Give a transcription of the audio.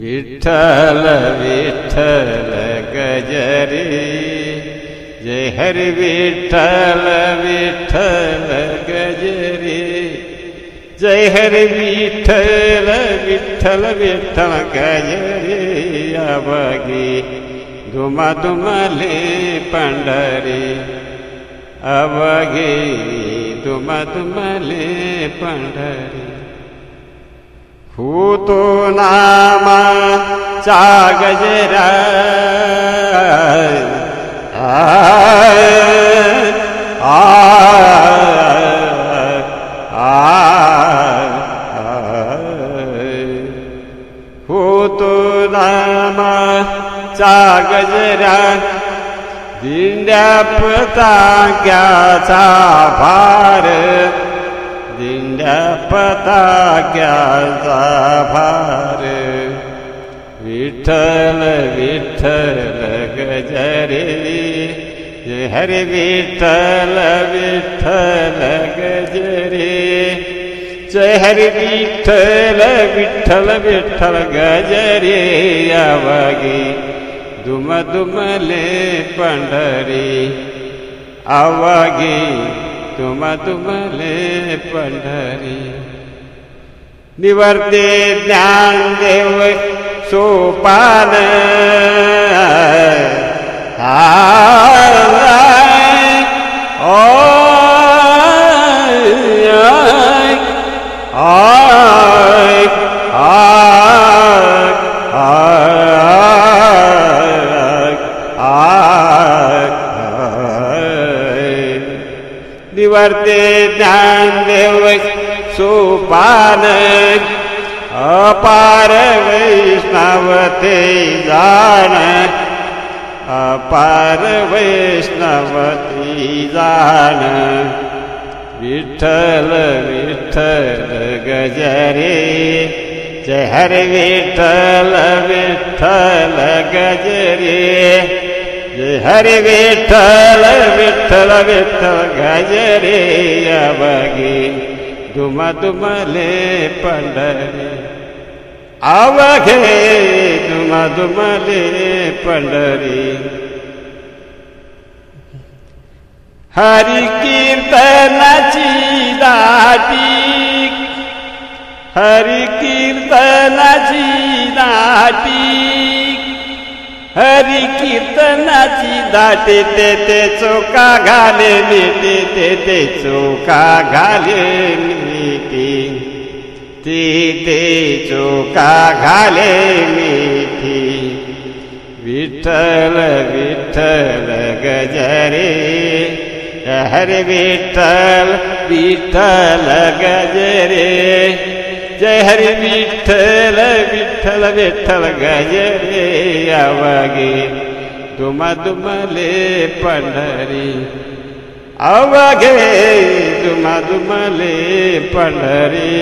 विठ्ठल विठ्ठल गजरे जय हरि विठ्ठल विठ्ठल गजरे जय हरि विठ्ठल विठ्ठल विठ्ठल गजरे अवघे दुमदुमले पंढरी अवघे दुमदुमले पंढरी होतो नामाचा गजरा होतो नामाचा गजरा दिंड्या पताक्याचा भार दिंड्या पताक्याचा भार विठ्ठल विठ्ठल गजरे जय हरि विठ्ठल विठ्ठल गजरे जय हरि विठ्ठल विठ्ठल विठ्ठल गजरे अवघे दुमदुमले पंढरी अवघे दुमदुमले पंढरी निवर्ते ज्ञानदेव सोपान निवर्ते ज्ञानदेव सोपान अपार वैष्णवते जाण अपार वैष्णवती जाण विठ्ठल विठ्ठल गजरे जय हरि विठ्ठल विठ्ठल गजरे जय हरि विठ्ठल विठ्ठल विठ्ठल गजरे अवघे दुमदुमले पंढरी अवघे दुमदुमले पंढरी हरि कीर्तनाची दाटी हरि कीर्तनाची दाटी हरि कीर्तनाची दाटे ते चोका घाले मिटे ते चोका घाले मिटे ते चोका घाले मिठी विठ्ठल विठ्ठल गजरे हरि विठ्ठल विठ्ठल गजरे जय हरि विठ्ठल विठ्ठल विठ्ठल गजरे अवघे दुमदुमले पंढरी अवघे दुमदुमले पंढरी।